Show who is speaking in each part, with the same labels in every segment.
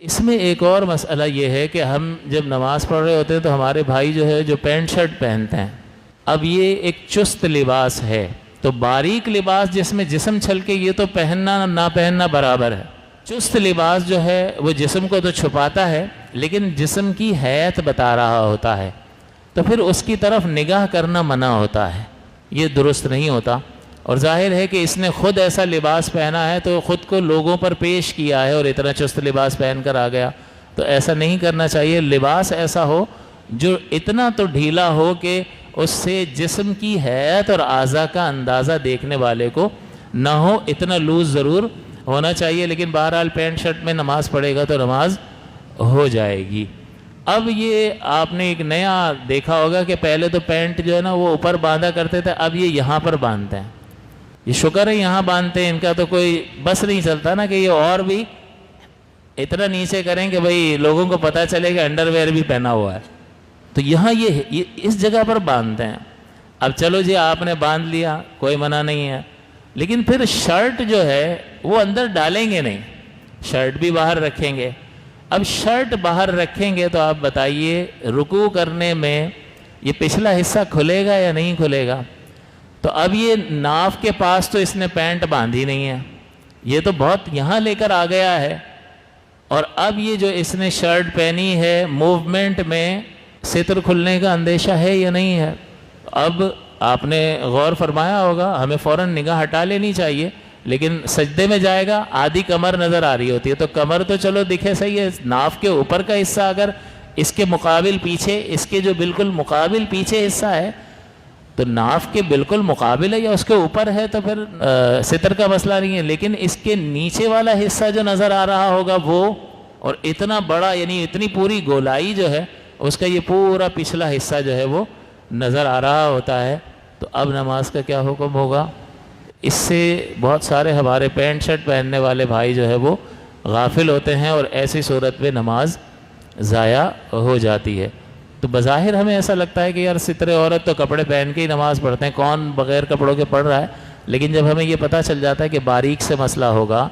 Speaker 1: اس میں ایک اور مسئلہ یہ ہے کہ ہم جب نماز پڑھ رہے ہوتے ہیں تو ہمارے بھائی جو ہے جو پینٹ شرٹ پہنتے ہیں، اب یہ ایک چست لباس ہے، تو باریک لباس جس میں جسم چھلکے یہ تو پہننا نہ پہننا برابر ہے۔ چست لباس جو ہے وہ جسم کو تو چھپاتا ہے لیکن جسم کی حیت بتا رہا ہوتا ہے، تو پھر اس کی طرف نگاہ کرنا منع ہوتا ہے، یہ درست نہیں ہوتا۔ اور ظاہر ہے کہ اس نے خود ایسا لباس پہنا ہے تو خود کو لوگوں پر پیش کیا ہے اور اتنا چست لباس پہن کر آ گیا، تو ایسا نہیں کرنا چاہیے۔ لباس ایسا ہو جو اتنا تو ڈھیلا ہو کہ اس سے جسم کی حیت اور اعضاء کا اندازہ دیکھنے والے کو نہ ہو، اتنا لوز ضرور ہونا چاہیے، لیکن بہرحال پینٹ شرٹ میں نماز پڑھے گا تو نماز ہو جائے گی۔ اب یہ آپ نے ایک نیا دیکھا ہوگا کہ پہلے تو پینٹ جو ہے نا وہ اوپر باندھا کرتے تھے، اب یہ یہاں پر باندھتے ہیں۔ یہ شکر ہے یہاں باندھتے ہیں، ان کا تو کوئی بس نہیں چلتا نا کہ یہ اور بھی اتنا نیچے کریں کہ بھئی لوگوں کو پتہ چلے کہ انڈر ویئر بھی پہنا ہوا ہے، تو یہاں یہ اس جگہ پر باندھتے ہیں۔ اب چلو جی آپ نے باندھ لیا، کوئی منع نہیں ہے، لیکن پھر شرٹ جو ہے وہ اندر ڈالیں گے نہیں، شرٹ بھی باہر رکھیں گے۔ اب شرٹ باہر رکھیں گے تو آپ بتائیے رکوع کرنے میں یہ پچھلا حصہ کھلے گا یا نہیں کھلے گا؟ تو اب یہ ناف کے پاس تو اس نے پینٹ باندھی نہیں ہے، یہ تو بہت یہاں لے کر آ گیا ہے، اور اب یہ جو اس نے شرٹ پہنی ہے موومنٹ میں ستر کھلنے کا اندیشہ ہے یا نہیں ہے؟ اب آپ نے غور فرمایا ہوگا، ہمیں فوراً نگاہ ہٹا لینی چاہیے، لیکن سجدے میں جائے گا آدھی کمر نظر آ رہی ہوتی ہے، تو کمر تو چلو دکھے صحیح ہے، ناف کے اوپر کا حصہ اگر اس کے مقابل پیچھے، اس کے جو بالکل مقابل پیچھے حصہ ہے تو ناف کے بالکل مقابل ہے یا اس کے اوپر ہے تو پھر ستر کا مسئلہ نہیں ہے، لیکن اس کے نیچے والا حصہ جو نظر آ رہا ہوگا وہ، اور اتنا بڑا یعنی اتنی پوری گولائی جو ہے اس کا یہ پورا پچھلا حصہ جو ہے وہ نظر آ رہا ہوتا ہے، تو اب نماز کا کیا حکم ہوگا؟ اس سے بہت سارے ہمارے پینٹ شرٹ پہننے والے بھائی جو ہے وہ غافل ہوتے ہیں اور ایسی صورت میں نماز ضائع ہو جاتی ہے۔ تو بظاہر ہمیں ایسا لگتا ہے کہ یار ستر عورت تو کپڑے پہن کے ہی نماز پڑھتے ہیں، کون بغیر کپڑوں کے پڑھ رہا ہے، لیکن جب ہمیں یہ پتہ چل جاتا ہے کہ باریک سے مسئلہ ہوگا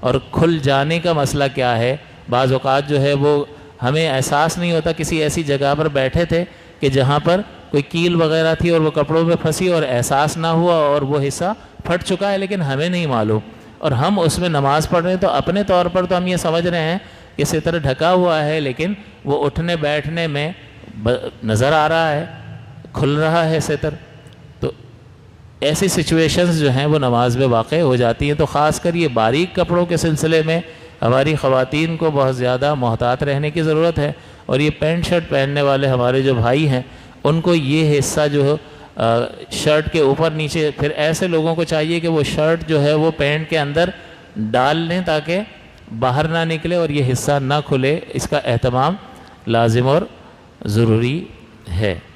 Speaker 1: اور کھل جانے کا مسئلہ کیا ہے، بعض اوقات جو ہے وہ ہمیں احساس نہیں ہوتا، کسی ایسی جگہ پر بیٹھے تھے کہ جہاں پر کوئی کیل وغیرہ تھی اور وہ کپڑوں میں پھنسی اور احساس نہ ہوا اور وہ حصہ پھٹ چکا ہے لیکن ہمیں نہیں معلوم، اور ہم اس میں نماز پڑھ رہے ہیں، تو اپنے طور پر تو ہم یہ سمجھ رہے ہیں کہ ستر ڈھکا ہوا ہے، لیکن وہ اٹھنے بیٹھنے میں نظر آ رہا ہے، کھل رہا ہے ستر، تو ایسی سچویشنز جو ہیں وہ نماز میں واقع ہو جاتی ہیں۔ تو خاص کر یہ باریک کپڑوں کے سلسلے میں ہماری خواتین کو بہت زیادہ محتاط رہنے کی ضرورت ہے، اور یہ پینٹ شرٹ پہننے والے ہمارے جو بھائی ہیں ان کو یہ حصہ جو شرٹ کے اوپر نیچے، پھر ایسے لوگوں کو چاہیے کہ وہ شرٹ جو ہے وہ پینٹ کے اندر ڈال لیں تاکہ باہر نہ نکلے اور یہ حصہ نہ کھلے، اس کا اہتمام لازم اور ضروری ہے۔